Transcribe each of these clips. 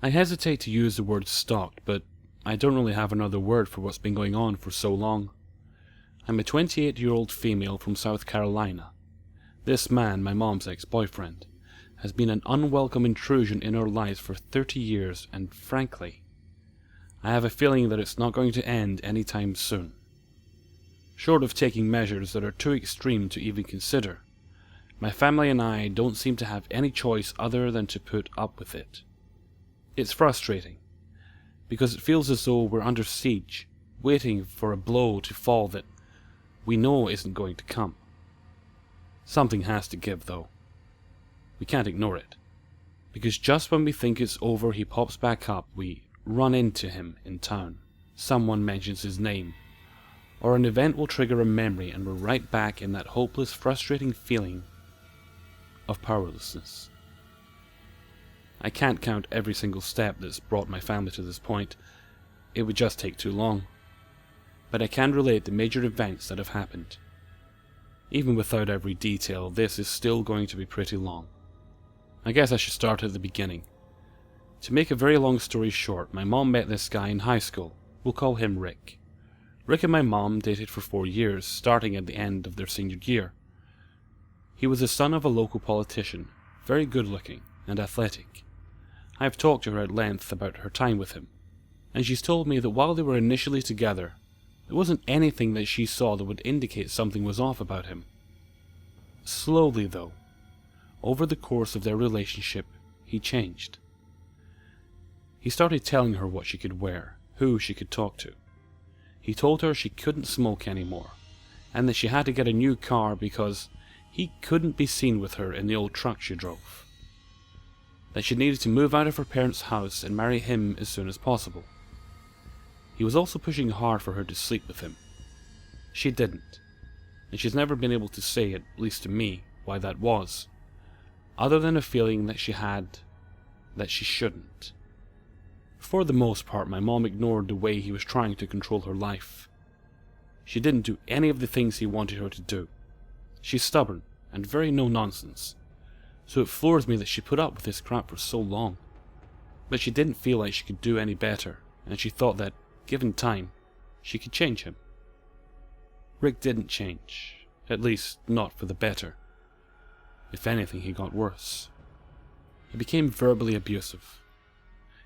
I hesitate to use the word stalked, but I don't really have another word for what's been going on for so long. I'm a 28-year-old female from South Carolina. This man, my mom's ex-boyfriend, has been an unwelcome intrusion in our lives for 30 years, and frankly, I have a feeling that it's not going to end anytime soon. Short of taking measures that are too extreme to even consider, my family and I don't seem to have any choice other than to put up with it. It's frustrating, because it feels as though we're under siege, waiting for a blow to fall that we know isn't going to come. Something has to give, though. We can't ignore it, because just when we think it's over, he pops back up. We run into him in town, someone mentions his name, or an event will trigger a memory, and we're right back in that hopeless, frustrating feeling of powerlessness. I can't count every single step that's brought my family to this point. It would just take too long. But I can relate the major events that have happened. Even without every detail, this is still going to be pretty long. I guess I should start at the beginning. To make a very long story short, my mom met this guy in high school. We'll call him Rick. Rick and my mom dated for 4 years, starting at the end of their senior year. He was the son of a local politician, very good looking and athletic. I have talked to her at length about her time with him, and she's told me that while they were initially together, there wasn't anything that she saw that would indicate something was off about him. Slowly, though, over the course of their relationship, he changed. He started telling her what she could wear, who she could talk to. He told her she couldn't smoke anymore, and that she had to get a new car because he couldn't be seen with her in the old truck she drove. That she needed to move out of her parents' house and marry him as soon as possible. He was also pushing hard for her to sleep with him. She didn't, and she's never been able to say, at least to me, why that was, other than a feeling that she had that she shouldn't. For the most part, my mom ignored the way he was trying to control her life. She didn't do any of the things he wanted her to do. She's stubborn and very no-nonsense, so it floors me that she put up with this crap for so long. But she didn't feel like she could do any better, and she thought that, given time, she could change him. Rick didn't change, at least not for the better. If anything, he got worse. He became verbally abusive.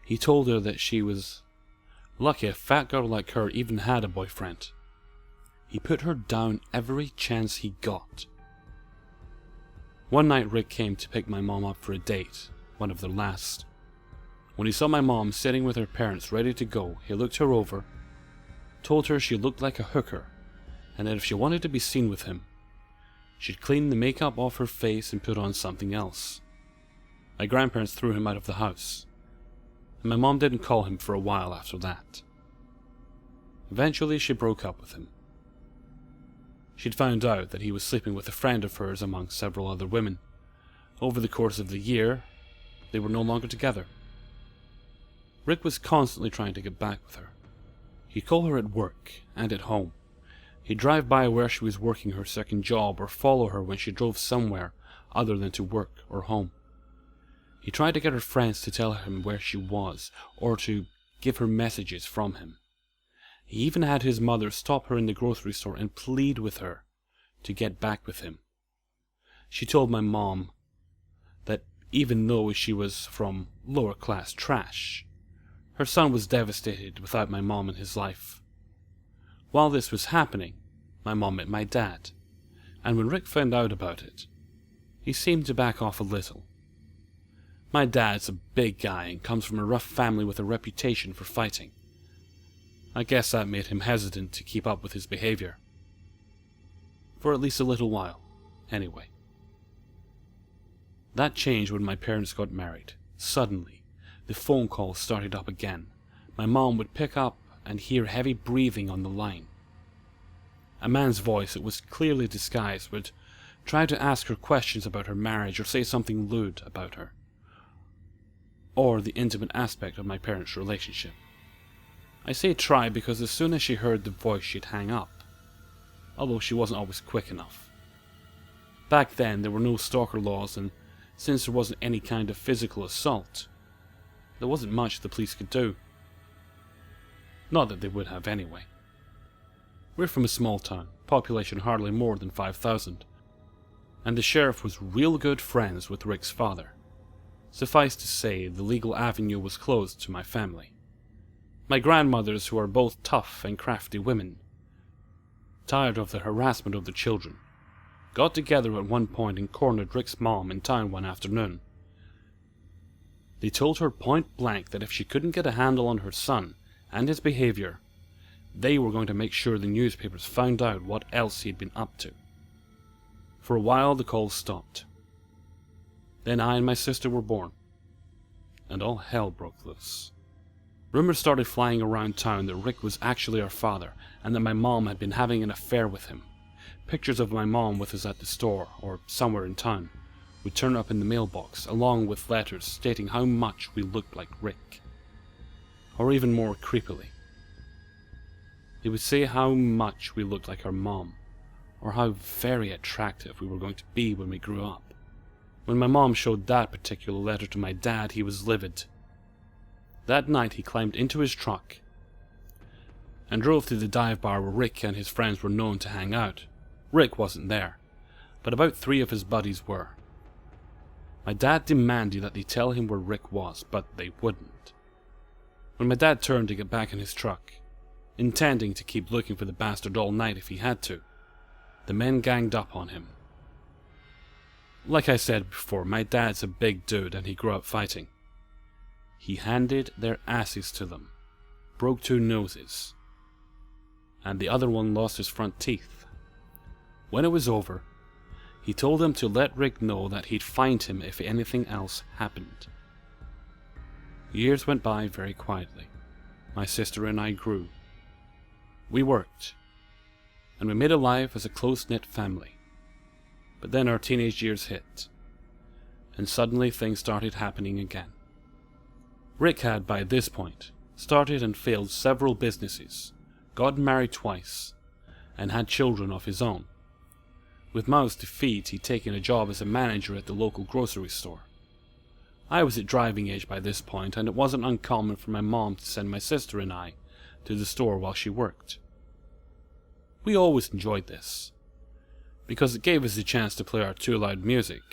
He told her that she was lucky a fat girl like her even had a boyfriend. He put her down every chance he got. One night Rick came to pick my mom up for a date, one of their last. When he saw my mom sitting with her parents ready to go, he looked her over, told her she looked like a hooker, and that if she wanted to be seen with him, she'd clean the makeup off her face and put on something else. My grandparents threw him out of the house, and my mom didn't call him for a while after that. Eventually she broke up with him. She'd found out that he was sleeping with a friend of hers among several other women. Over the course of the year, they were no longer together. Rick was constantly trying to get back with her. He'd call her at work and at home. He'd drive by where she was working her second job or follow her when she drove somewhere other than to work or home. He tried to get her friends to tell him where she was or to give her messages from him. He even had his mother stop her in the grocery store and plead with her to get back with him. She told my mom that even though she was from lower class trash, her son was devastated without my mom in his life. While this was happening, my mom met my dad, and when Rick found out about it, he seemed to back off a little. My dad's a big guy and comes from a rough family with a reputation for fighting. I guess that made him hesitant to keep up with his behavior. For at least a little while, anyway. That changed when my parents got married. Suddenly, the phone calls started up again. My mom would pick up and hear heavy breathing on the line. A man's voice that was clearly disguised would try to ask her questions about her marriage or say something lewd about her, or the intimate aspect of my parents' relationship. I say try because as soon as she heard the voice she'd hang up, although she wasn't always quick enough. Back then there were no stalker laws, and since there wasn't any kind of physical assault, there wasn't much the police could do. Not that they would have anyway. We're from a small town, population hardly more than 5,000, and the sheriff was real good friends with Rick's father. Suffice to say, the legal avenue was closed to my family. My grandmothers, who are both tough and crafty women, tired of the harassment of the children, got together at one point and cornered Rick's mom in town one afternoon. They told her point blank that if she couldn't get a handle on her son and his behavior, they were going to make sure the newspapers found out what else he'd been up to. For a while the calls stopped. Then I and my sister were born, and all hell broke loose. Rumors started flying around town that Rick was actually our father, and that my mom had been having an affair with him. Pictures of my mom with us at the store, or somewhere in town, would turn up in the mailbox, along with letters stating how much we looked like Rick. Or even more creepily, they would say how much we looked like our mom, or how very attractive we were going to be when we grew up. When my mom showed that particular letter to my dad, he was livid. That night he climbed into his truck and drove to the dive bar where Rick and his friends were known to hang out. Rick wasn't there, but about 3 of his buddies were. My dad demanded that they tell him where Rick was, but they wouldn't. When my dad turned to get back in his truck, intending to keep looking for the bastard all night if he had to, the men ganged up on him. Like I said before, my dad's a big dude and he grew up fighting. He handed their asses to them, broke 2 noses, and the other one lost his front teeth. When it was over, he told them to let Rick know that he'd find him if anything else happened. Years went by very quietly. My sister and I grew. We worked, and we made a life as a close-knit family. But then our teenage years hit, and suddenly things started happening again. Rick had, by this point, started and failed several businesses, got married twice, and had children of his own. With mouths to feed, he'd taken a job as a manager at the local grocery store. I was at driving age by this point, and it wasn't uncommon for my mom to send my sister and I to the store while she worked. We always enjoyed this, because it gave us a chance to play our too loud music,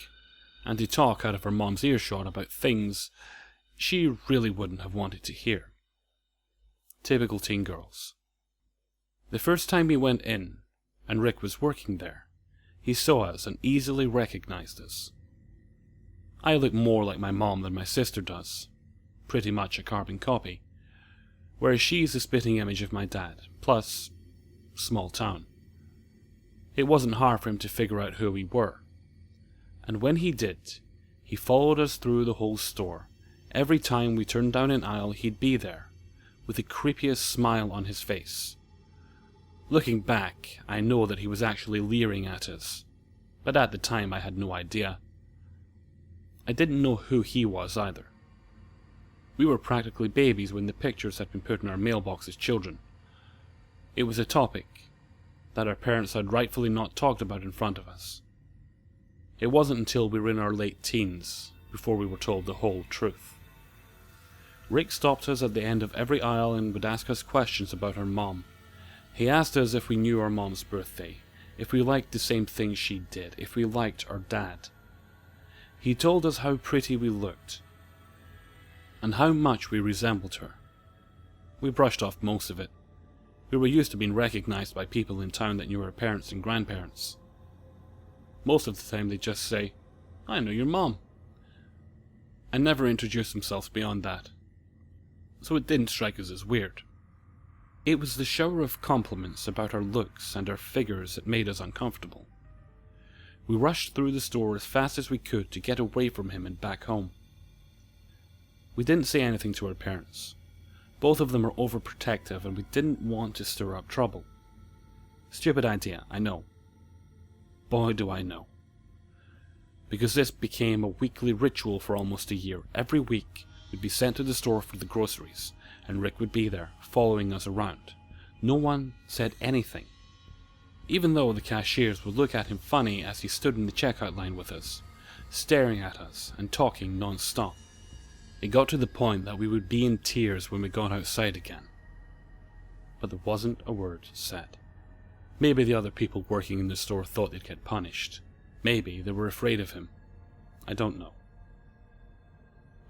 and to talk out of our mom's earshot about things she really wouldn't have wanted to hear. Typical teen girls. The first time we went in, and Rick was working there, he saw us and easily recognized us. I look more like my mom than my sister does, pretty much a carbon copy, whereas she's a spitting image of my dad, plus small town. It wasn't hard for him to figure out who we were, and when he did, he followed us through the whole store. Every time we turned down an aisle, he'd be there, with the creepiest smile on his face. Looking back, I know that he was actually leering at us, but at the time I had no idea. I didn't know who he was either. We were practically babies when the pictures had been put in our mailbox as children. It was a topic that our parents had rightfully not talked about in front of us. It wasn't until we were in our late teens before we were told the whole truth. Rick stopped us at the end of every aisle and would ask us questions about our mom. He asked us if we knew our mom's birthday, if we liked the same things she did, if we liked our dad. He told us how pretty we looked, and how much we resembled her. We brushed off most of it. We were used to being recognized by people in town that knew our parents and grandparents. Most of the time they'd just say, "I know your mom," and never introduce themselves beyond that. So it didn't strike us as weird. It was the shower of compliments about our looks and our figures that made us uncomfortable. We rushed through the store as fast as we could to get away from him and back home. We didn't say anything to our parents. Both of them were overprotective and we didn't want to stir up trouble. Stupid idea, I know. Boy, do I know. Because this became a weekly ritual for almost a year. Every week, we'd be sent to the store for the groceries, and Rick would be there, following us around. No one said anything, even though the cashiers would look at him funny as he stood in the checkout line with us, staring at us and talking non-stop. It got to the point that we would be in tears when we got outside again. But there wasn't a word said. Maybe the other people working in the store thought they'd get punished. Maybe they were afraid of him. I don't know.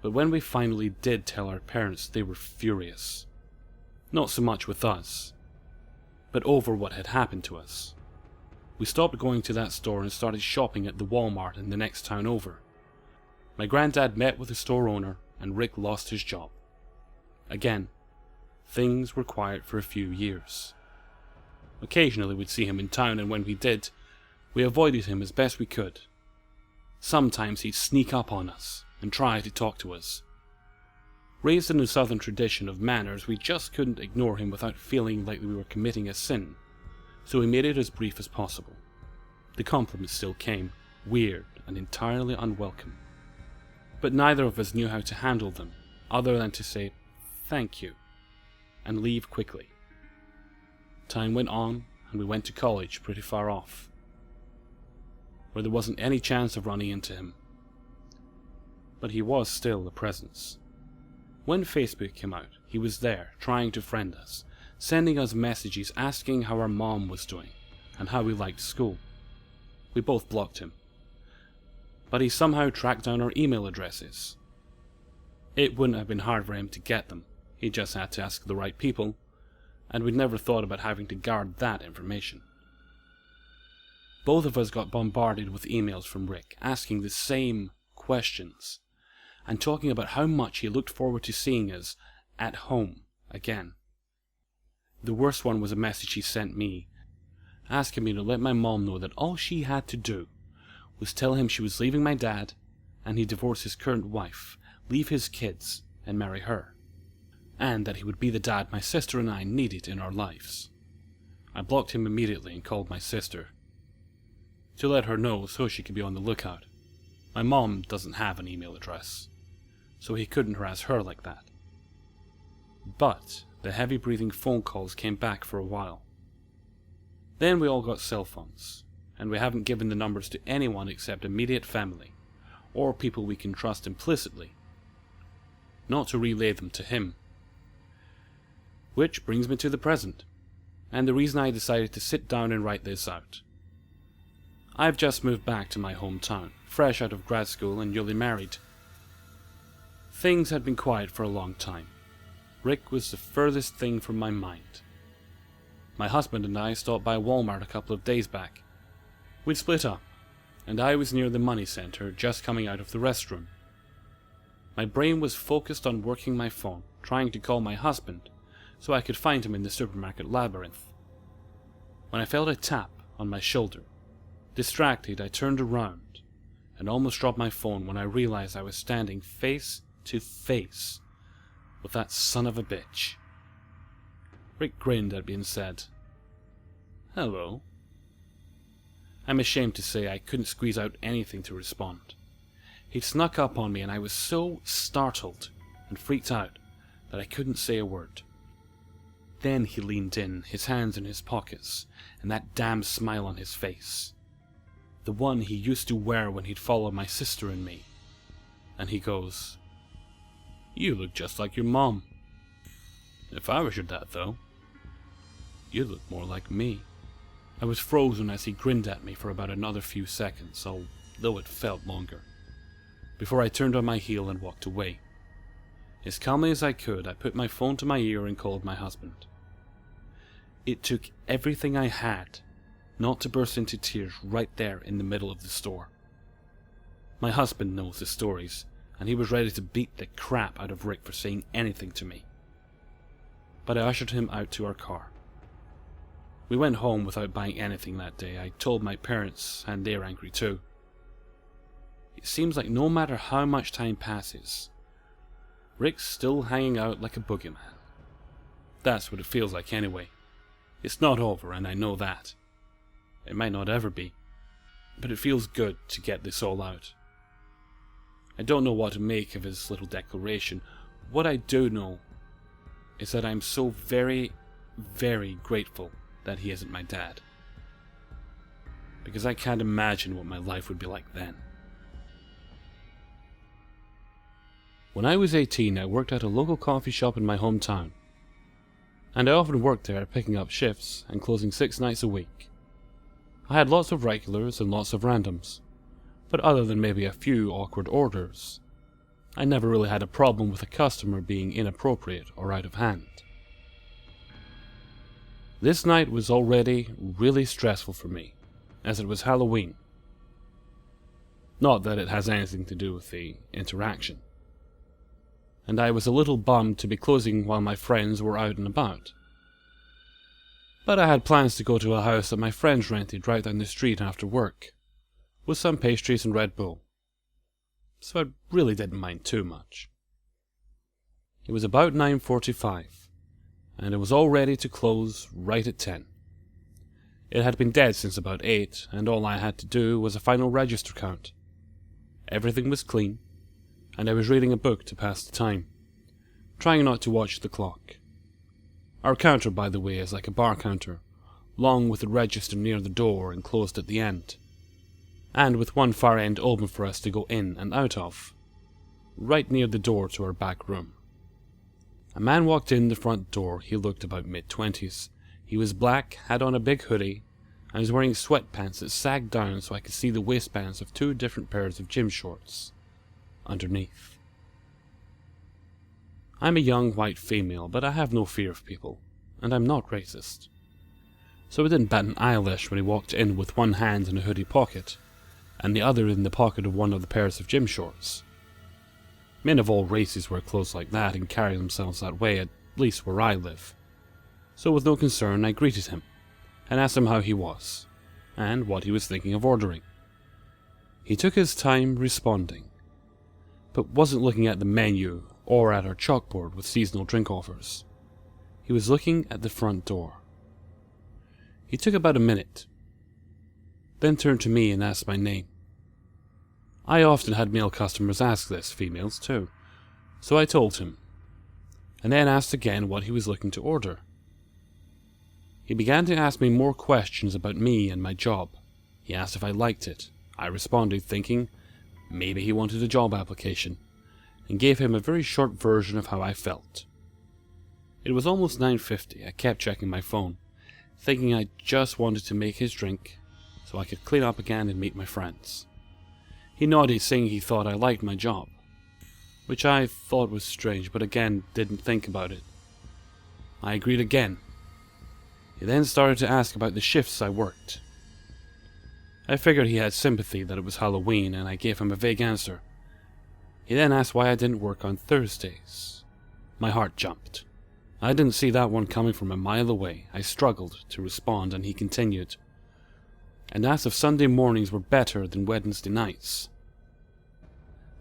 But when we finally did tell our parents, they were furious. Not so much with us, but over what had happened to us. We stopped going to that store and started shopping at the Walmart in the next town over. My granddad met with the store owner and Rick lost his job. Again, things were quiet for a few years. Occasionally we'd see him in town, and when we did, we avoided him as best we could. Sometimes he'd sneak up on us and try to talk to us. Raised in the southern tradition of manners, we just couldn't ignore him without feeling like we were committing a sin, so we made it as brief as possible. The compliments still came, weird and entirely unwelcome. But neither of us knew how to handle them, other than to say, "Thank you," and leave quickly. Time went on, and we went to college pretty far off, where there wasn't any chance of running into him. But he was still a presence. When Facebook came out, he was there, trying to friend us, sending us messages asking how our mom was doing, and how we liked school. We both blocked him. But he somehow tracked down our email addresses. It wouldn't have been hard for him to get them, he just had to ask the right people, and we'd never thought about having to guard that information. Both of us got bombarded with emails from Rick, asking the same questions, and talking about how much he looked forward to seeing us at home again. The worst one was a message he sent me, asking me to let my mom know that all she had to do was tell him she was leaving my dad, and he'd divorce his current wife, leave his kids, and marry her, and that he would be the dad my sister and I needed in our lives. I blocked him immediately and called my sister, to let her know so she could be on the lookout. My mom doesn't have an email address, so he couldn't harass her like that. But the heavy-breathing phone calls came back for a while. Then we all got cell phones, and we haven't given the numbers to anyone except immediate family, or people we can trust implicitly, not to relay them to him. Which brings me to the present, and the reason I decided to sit down and write this out. I've just moved back to my hometown, fresh out of grad school and newly married. Things had been quiet for a long time. Rick was the furthest thing from my mind. My husband and I stopped by Walmart a couple of days back. We'd split up, and I was near the money center, just coming out of the restroom. My brain was focused on working my phone, trying to call my husband, so I could find him in the supermarket labyrinth, when I felt a tap on my shoulder. Distracted, I turned around, and almost dropped my phone when I realized I was standing face to face with that son of a bitch. Rick grinned at me and said, "Hello." I'm ashamed to say I couldn't squeeze out anything to respond. He'd snuck up on me, and I was so startled and freaked out that I couldn't say a word. Then he leaned in, his hands in his pockets, and that damn smile on his face. The one he used to wear when he'd follow my sister and me. And he goes, "You look just like your mom. If I was your dad, though, you'd look more like me." I was frozen as he grinned at me for about another few seconds, although it felt longer, before I turned on my heel and walked away. As calmly as I could, I put my phone to my ear and called my husband. It took everything I had not to burst into tears right there in the middle of the store. My husband knows the stories, and he was ready to beat the crap out of Rick for saying anything to me. But I ushered him out to our car. We went home without buying anything that day. I told my parents, and they're angry too. It seems like no matter how much time passes, Rick's still hanging out like a boogeyman. That's what it feels like anyway. It's not over, and I know that. It might not ever be, but it feels good to get this all out. I don't know what to make of his little declaration. What I do know is that I'm so very, very grateful that he isn't my dad. Because I can't imagine what my life would be like then. When I was 18, I worked at a local coffee shop in my hometown, and I often worked there picking up shifts and closing 6 nights a week. I had lots of regulars and lots of randoms, but other than maybe a few awkward orders, I never really had a problem with a customer being inappropriate or out of hand. This night was already really stressful for me, as it was Halloween. Not that it has anything to do with the interaction. And I was a little bummed to be closing while my friends were out and about. But I had plans to go to a house that my friends rented right down the street after work, with some pastries and Red Bull. So I really didn't mind too much. It was about 9:45, and it was all ready to close right at 10. It had been dead since about 8, and all I had to do was a final register count. Everything was clean, and I was reading a book to pass the time, trying not to watch the clock. Our counter, by the way, is like a bar counter, long with the register near the door and closed at the end, and with one far end open for us to go in and out of, right near the door to our back room. A man walked in the front door. He looked about mid-20s. He was black, had on a big hoodie, and was wearing sweatpants that sagged down so I could see the waistbands of 2 different pairs of gym shorts underneath. I'm a young white female, but I have no fear of people, and I'm not racist. So I didn't bat an eyelash when he walked in with one hand in a hoodie pocket, and the other in the pocket of one of the pairs of gym shorts. Men of all races wear clothes like that and carry themselves that way, at least where I live. So with no concern I greeted him, and asked him how he was, and what he was thinking of ordering. He took his time responding, but wasn't looking at the menu or at our chalkboard with seasonal drink offers. He was looking at the front door. He took about a minute, then turned to me and asked my name. I often had male customers ask this, females too, so I told him, and then asked again what he was looking to order. He began to ask me more questions about me and my job. He asked if I liked it. I responded, thinking maybe he wanted a job application, and gave him a very short version of how I felt. It was almost 9:50. I kept checking my phone, thinking I just wanted to make his drink so I could clean up again and meet my friends. He nodded, saying he thought I liked my job, which I thought was strange, but again didn't think about it. I agreed again. He then started to ask about the shifts I worked. I figured he had sympathy that it was Halloween, and I gave him a vague answer. He then asked why I didn't work on Thursdays. My heart jumped. I didn't see that one coming from a mile away. I struggled to respond, and he continued, and asked if Sunday mornings were better than Wednesday nights.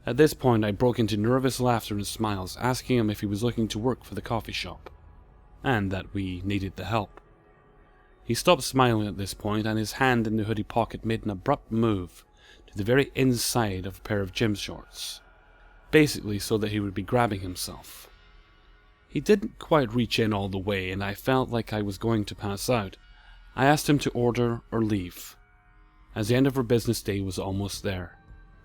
At this point I broke into nervous laughter and smiles, asking him if he was looking to work for the coffee shop, and that we needed the help. He stopped smiling at this point, and his hand in the hoodie pocket made an abrupt move to the very inside of a pair of gym shorts, basically so that he would be grabbing himself. He didn't quite reach in all the way, and I felt like I was going to pass out. I asked him to order or leave, as the end of our business day was almost there,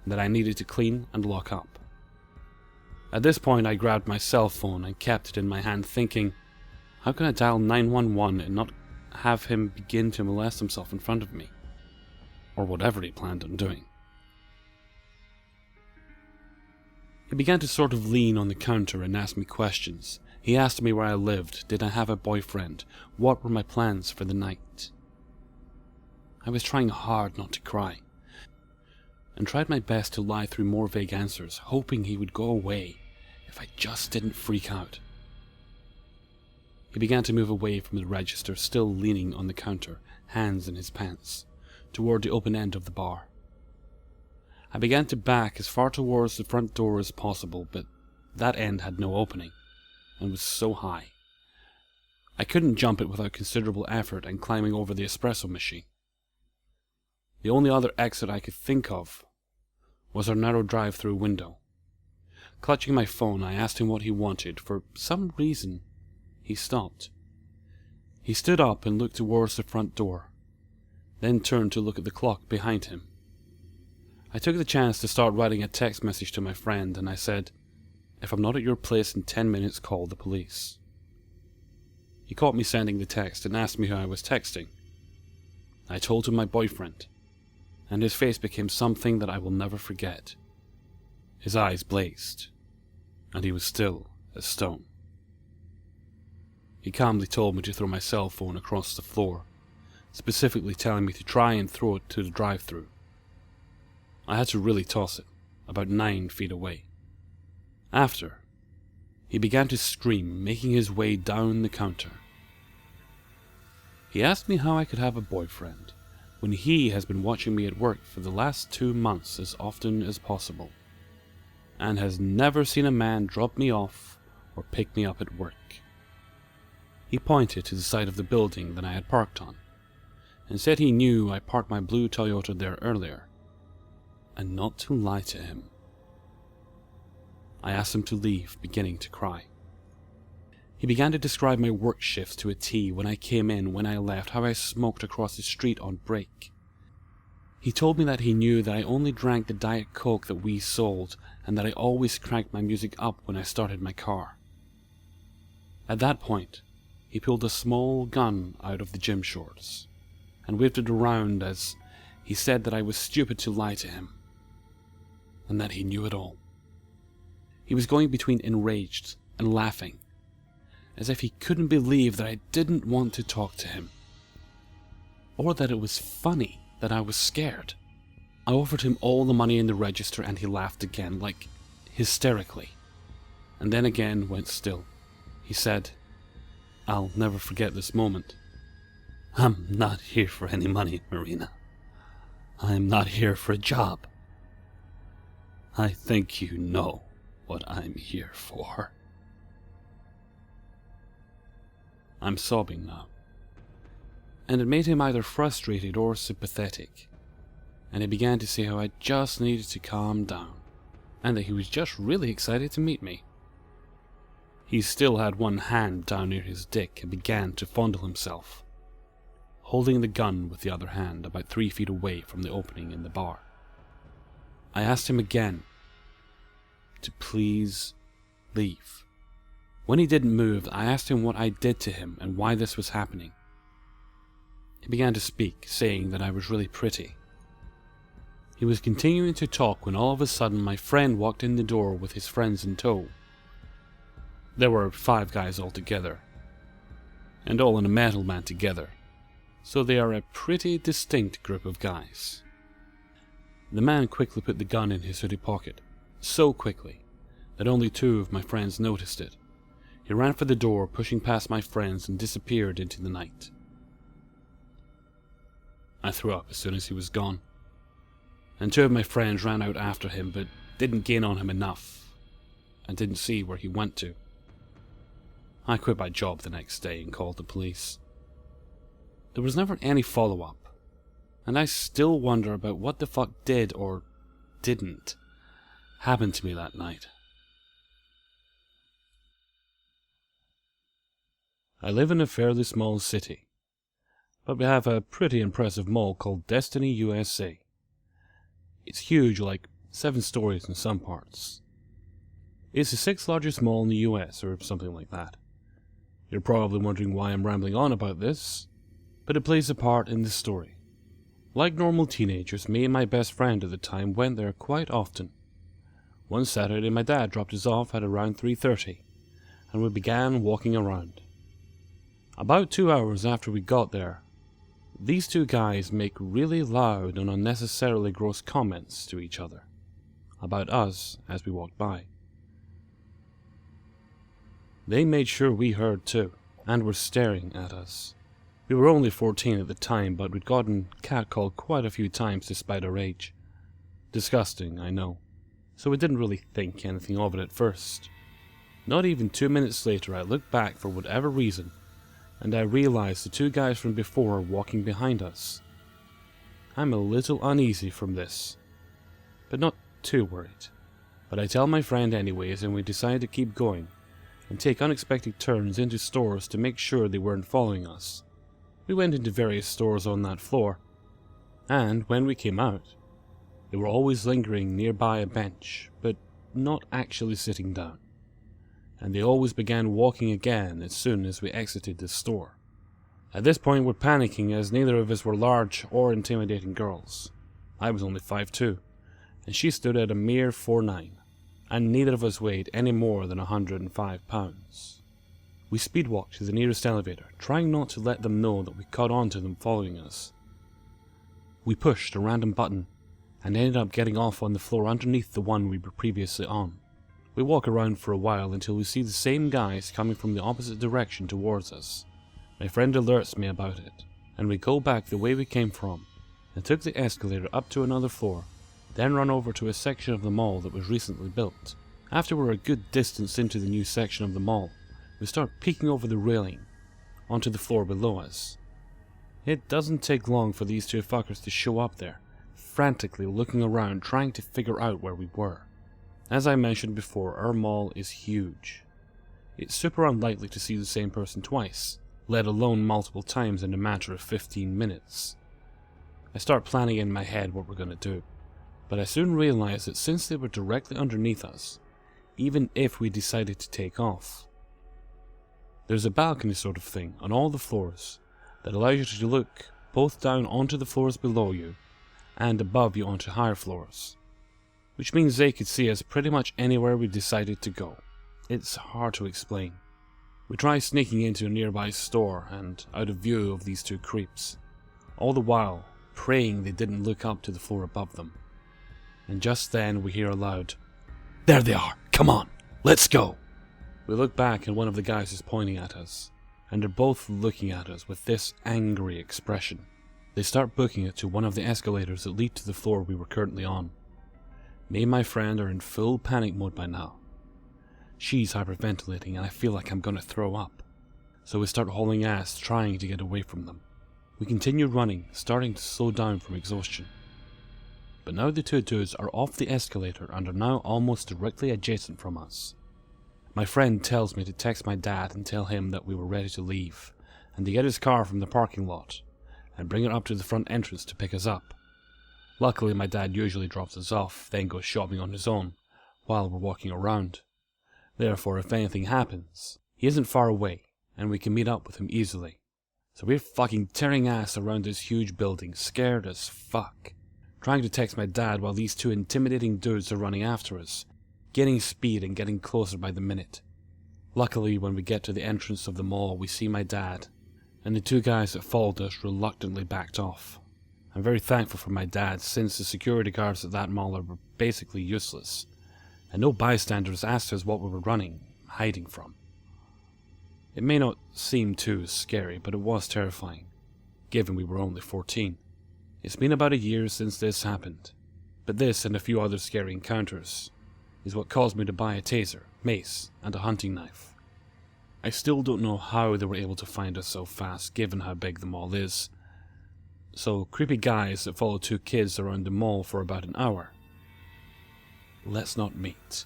and that I needed to clean and lock up. At this point I grabbed my cell phone and kept it in my hand, thinking, how can I dial 911 and not have him begin to molest himself in front of me, or whatever he planned on doing. He began to sort of lean on the counter and ask me questions. He asked me where I lived, did I have a boyfriend, what were my plans for the night. I was trying hard not to cry, and tried my best to lie through more vague answers, hoping he would go away if I just didn't freak out. He began to move away from the register, still leaning on the counter, hands in his pants, toward the open end of the bar. I began to back as far towards the front door as possible, but that end had no opening, and was so high. I couldn't jump it without considerable effort and climbing over the espresso machine. The only other exit I could think of was our narrow drive-through window. Clutching my phone, I asked him what he wanted. For some reason, he stopped. He stood up and looked towards the front door, then turned to look at the clock behind him. I took the chance to start writing a text message to my friend, and I said, If I'm not at your place in 10 minutes, call the police. He caught me sending the text and asked me who I was texting. I told him my boyfriend, and his face became something that I will never forget. His eyes blazed, and he was still as stone. He calmly told me to throw my cell phone across the floor, specifically telling me to try and throw it to the drive-thru. I had to really toss it, about 9 feet away. After, he began to scream, making his way down the counter. He asked me how I could have a boyfriend when he has been watching me at work for the last 2 months as often as possible, and has never seen a man drop me off or pick me up at work. He pointed to the side of the building that I had parked on, and said he knew I parked my blue Toyota there earlier, and not to lie to him. I asked him to leave, beginning to cry. He began to describe my work shifts to a T, when I came in, when I left, how I smoked across the street on break. He told me that he knew that I only drank the Diet Coke that we sold, and that I always cranked my music up when I started my car. At that point, he pulled a small gun out of the gym shorts, and waved it around as he said that I was stupid to lie to him, and that he knew it all. He was going between enraged and laughing, as if he couldn't believe that I didn't want to talk to him, or that it was funny that I was scared. I offered him all the money in the register and he laughed again, like hysterically, and then again went still. He said, "I'll never forget this moment. I'm not here for any money, Marina. I'm not here for a job. I think you know what I'm here for." I'm sobbing now, and it made him either frustrated or sympathetic, and he began to say how I just needed to calm down, and that he was just really excited to meet me. He still had one hand down near his dick and began to fondle himself, holding the gun with the other hand about 3 feet away from the opening in the bar. I asked him again to please leave. When he didn't move, I asked him what I did to him and why this was happening. He began to speak, saying that I was really pretty. He was continuing to talk when all of a sudden my friend walked in the door with his friends in tow. There were 5 guys altogether, and all in a metal band together, so they are a pretty distinct group of guys. The man quickly put the gun in his hoodie pocket, so quickly that only 2 of my friends noticed it. He ran for the door, pushing past my friends, and disappeared into the night. I threw up as soon as he was gone, and 2 of my friends ran out after him, but didn't gain on him enough, and didn't see where he went to. I quit my job the next day and called the police. There was never any follow-up, and I still wonder about what the fuck did or didn't happen to me that night. I live in a fairly small city, but we have a pretty impressive mall called Destiny USA. It's huge, like 7 stories in some parts. It's the 6th largest mall in the US, or something like that. You're probably wondering why I'm rambling on about this, but it plays a part in the story. Like normal teenagers, me and my best friend at the time went there quite often. One Saturday my dad dropped us off at around 3:30, and we began walking around. About 2 hours after we got there, these 2 guys make really loud and unnecessarily gross comments to each other about us as we walked by. They made sure we heard too, and were staring at us. We were only 14 at the time, but we'd gotten catcalled quite a few times despite our age. Disgusting, I know, so we didn't really think anything of it at first. Not even 2 minutes later I looked back for whatever reason, and I realized the 2 guys from before were walking behind us. I'm a little uneasy from this, but not too worried. But I tell my friend anyways, and we decide to keep going, and take unexpected turns into stores to make sure they weren't following us. We went into various stores on that floor, and when we came out, they were always lingering nearby a bench, but not actually sitting down. and they always began walking again as soon as we exited the store. At this point we're panicking as neither of us were large or intimidating girls. I was only 5'2", and she stood at a mere 4'9", and neither of us weighed any more than 105 pounds. We speedwalked to the nearest elevator, trying not to let them know that we caught on to them following us. We pushed a random button, and ended up getting off on the floor underneath the one we were previously on. We walk around for a while until we see the same guys coming from the opposite direction towards us. My friend alerts me about it, and we go back the way we came from, and took the escalator up to another floor, then run over to a section of the mall that was recently built. After we're a good distance into the new section of the mall, we start peeking over the railing onto the floor below us. It doesn't take long for these two fuckers to show up there, frantically looking around trying to figure out where we were. As I mentioned before, our mall is huge. It's super unlikely to see the same person twice, let alone multiple times in a matter of 15 minutes. I start planning in my head what we're going to do, but I soon realize that since they were directly underneath us, even if we decided to take off, there's a balcony sort of thing on all the floors that allows you to look both down onto the floors below you and above you onto higher floors, which means they could see us pretty much anywhere we decided to go. It's hard to explain. We try sneaking into a nearby store and out of view of these two creeps, all the while praying they didn't look up to the floor above them. And just then we hear a loud, "There they are! Come on! Let's go!" We look back and one of the guys is pointing at us, and they're both looking at us with this angry expression. They start booking it to one of the escalators that lead to the floor we were currently on. Me and my friend are in full panic mode by now. She's hyperventilating and I feel like I'm gonna throw up. So we start hauling ass trying to get away from them. We continue running, starting to slow down from exhaustion. But now the two dudes are off the escalator and are now almost directly adjacent from us. My friend tells me to text my dad and tell him that we were ready to leave, and to get his car from the parking lot, and bring it up to the front entrance to pick us up. Luckily my dad usually drops us off, then goes shopping on his own, while we're walking around. Therefore, if anything happens, he isn't far away, and we can meet up with him easily. So we're fucking tearing ass around this huge building, scared as fuck, trying to text my dad while these two intimidating dudes are running after us, gaining speed and getting closer by the minute. Luckily, when we get to the entrance of the mall, we see my dad, and the two guys that followed us reluctantly backed off. I'm very thankful for my dad, since the security guards at that mall were basically useless, and no bystanders asked us what we were hiding from. It may not seem too scary, but it was terrifying, given we were only 14. It's been about a year since this happened, but this and a few other scary encounters is what caused me to buy a taser, mace, and a hunting knife. I still don't know how they were able to find us so fast, given how big the mall is. So, creepy guys that follow two kids around the mall for about an hour. Let's not meet.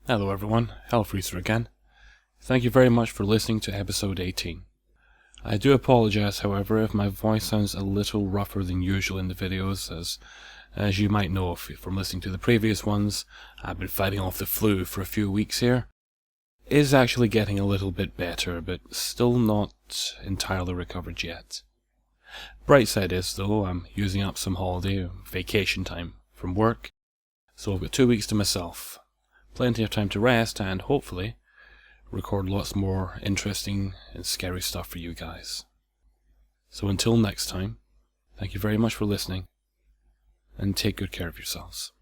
Hello everyone, Hellfreezer again. Thank you very much for listening to episode 18. I do apologize, however, if my voice sounds a little rougher than usual in the videos, as you might know from listening to the previous ones, I've been fighting off the flu for a few weeks here. It is actually getting a little bit better, but still not entirely recovered yet. Bright side is, though, I'm using up some holiday, vacation time from work, so I've got 2 weeks to myself. Plenty of time to rest and, hopefully, record lots more interesting and scary stuff for you guys. So until next time, thank you very much for listening, and take good care of yourselves.